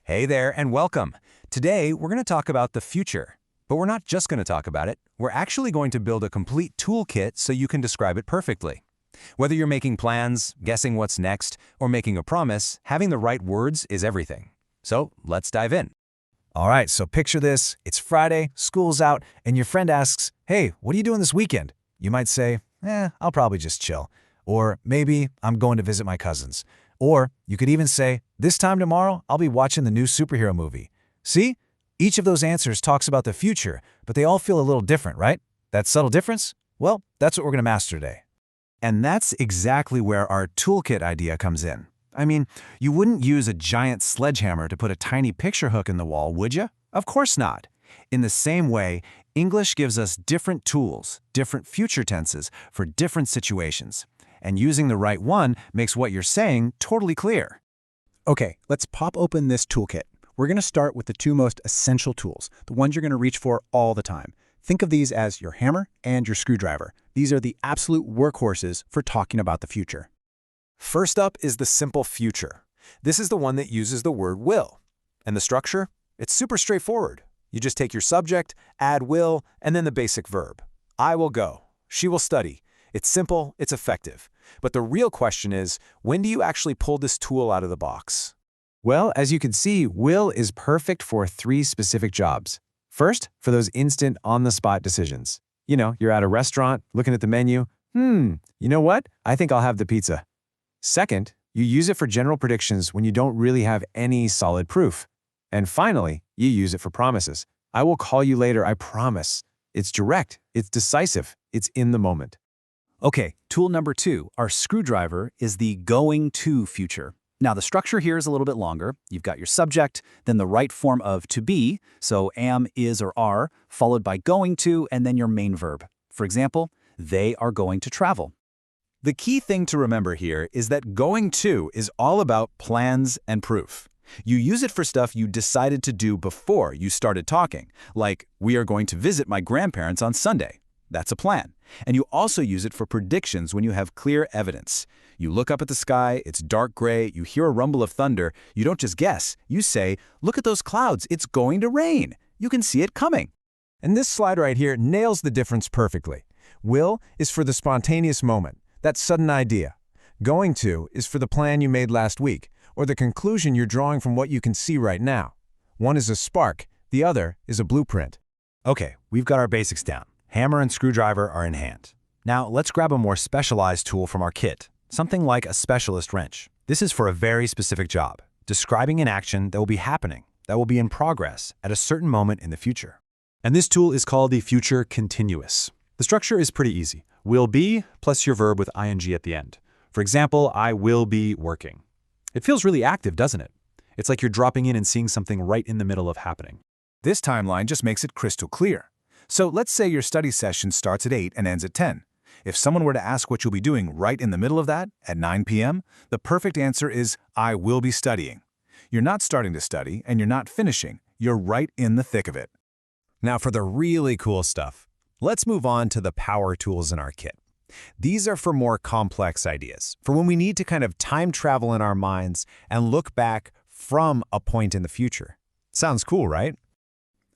Hey there and welcome. Today, we're going to talk about the future. But we're not just going to talk about it. We're actually going to build a complete toolkit so you can describe it perfectly. Whether you're making plans, guessing what's next, or making a promise, having the right words is everything. So let's dive in. All right, so picture this. It's Friday, school's out, and your friend asks, "Hey, what are you doing this weekend?" You might say, I'll probably just chill. Or maybe I'm going to visit my cousins. Or you could even say, "This time tomorrow, I'll be watching the new superhero movie." See? Each of those answers talks about the future, but they all feel a little different, right? That subtle difference? Well, that's what we're going to master today. And that's exactly where our toolkit idea comes in. I mean, you wouldn't use a giant sledgehammer to put a tiny picture hook in the wall, would you? Of course not. In the same way, English gives us different tools, different future tenses for different situations. And using the right one makes what you're saying totally clear. Okay, let's pop open this toolkit. We're going to start with the two most essential tools, the ones you're going to reach for all the time. Think of these as your hammer and your screwdriver. These are the absolute workhorses for talking about the future. First up is the simple future. This is the one that uses the word will. And the structure? It's super straightforward. You just take your subject, add will, and then the basic verb. I will go. She will study. It's simple, it's effective. But the real question is, when do you actually pull this tool out of the box? Well, as you can see, will is perfect for 3 specific jobs. First, for those instant, on-the-spot decisions. You know, you're at a restaurant, looking at the menu. You know what? I think I'll have the pizza. Second, you use it for general predictions when you don't really have any solid proof. And finally, you use it for promises. I will call you later, I promise. It's direct, it's decisive, it's in the moment. Okay, tool number 2, our screwdriver, is the going to future. Now, the structure here is a little bit longer. You've got your subject, then the right form of to be, so am, is, or are, followed by going to, and then your main verb. For example, they are going to travel. The key thing to remember here is that going to is all about plans and proof. You use it for stuff you decided to do before you started talking, like, we are going to visit my grandparents on Sunday. That's a plan. And you also use it for predictions when you have clear evidence. You look up at the sky, it's dark gray, you hear a rumble of thunder. You don't just guess. You say, look at those clouds, it's going to rain. You can see it coming. And this slide right here nails the difference perfectly. Will is for the spontaneous moment, that sudden idea. Going to is for the plan you made last week, or the conclusion you're drawing from what you can see right now. One is a spark, the other is a blueprint. Okay, we've got our basics down. Hammer and screwdriver are in hand. Now, let's grab a more specialized tool from our kit, something like a specialist wrench. This is for a very specific job, describing an action that will be happening, that will be in progress at a certain moment in the future. And this tool is called the future continuous. The structure is pretty easy. Will be plus your verb with ing at the end. For example, I will be working. It feels really active, doesn't it? It's like you're dropping in and seeing something right in the middle of happening. This timeline just makes it crystal clear. So let's say your study session starts at 8 and ends at 10. If someone were to ask what you'll be doing right in the middle of that, at 9 p.m., the perfect answer is, I will be studying. You're not starting to study, and you're not finishing. You're right in the thick of it. Now for the really cool stuff. Let's move on to the power tools in our kit. These are for more complex ideas, for when we need to kind of time travel in our minds and look back from a point in the future. Sounds cool, right?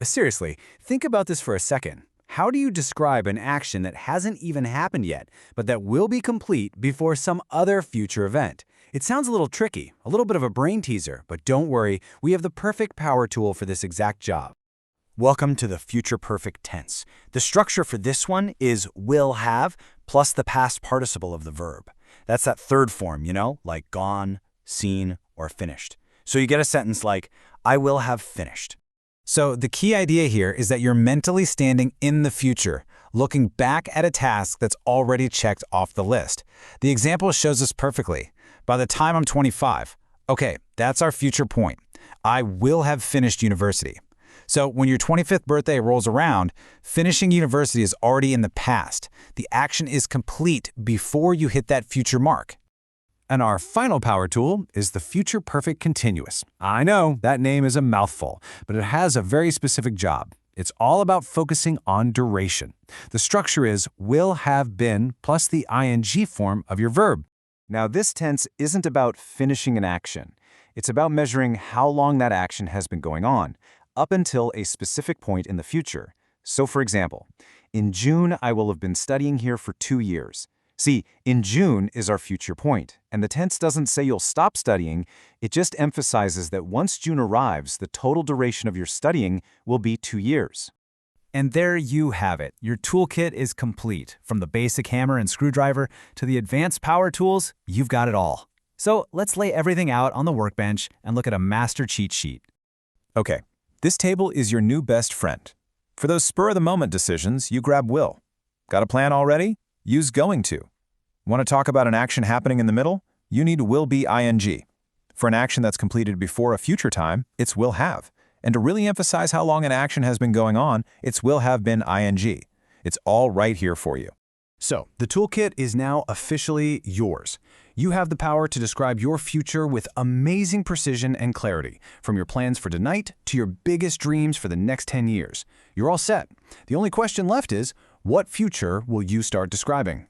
Seriously, think about this for a second. How do you describe an action that hasn't even happened yet, but that will be complete before some other future event? It sounds a little tricky, a little bit of a brain teaser, but don't worry, we have the perfect power tool for this exact job. Welcome to the future perfect tense. The structure for this one is will have plus the past participle of the verb. That's that third form, you know, like gone, seen, or finished. So you get a sentence like, I will have finished. So the key idea here is that you're mentally standing in the future, looking back at a task that's already checked off the list. The example shows us perfectly. By the time I'm 25, okay, that's our future point. I will have finished university. So when your 25th birthday rolls around, finishing university is already in the past. The action is complete before you hit that future mark. And our final power tool is the Future Perfect Continuous. I know, that name is a mouthful, but it has a very specific job. It's all about focusing on duration. The structure is will have been plus the ing form of your verb. Now, this tense isn't about finishing an action. It's about measuring how long that action has been going on, up until a specific point in the future. So for example, in June I will have been studying here for 2 years. See, in June is our future point, and the tense doesn't say you'll stop studying, it just emphasizes that once June arrives, the total duration of your studying will be 2 years. And there you have it. Your toolkit is complete. From the basic hammer and screwdriver to the advanced power tools, you've got it all. So let's lay everything out on the workbench and look at a master cheat sheet. Okay, this table is your new best friend. For those spur-of-the-moment decisions, you grab will. Got a plan already? Use going to. Want to talk about an action happening in the middle? You need will be ing. For an action that's completed before a future time, it's will have. And to really emphasize how long an action has been going on, it's will have been ing. It's all right here for you. So, the toolkit is now officially yours. You have the power to describe your future with amazing precision and clarity, from your plans for tonight to your biggest dreams for the next 10 years. You're all set. The only question left is, what future will you start describing?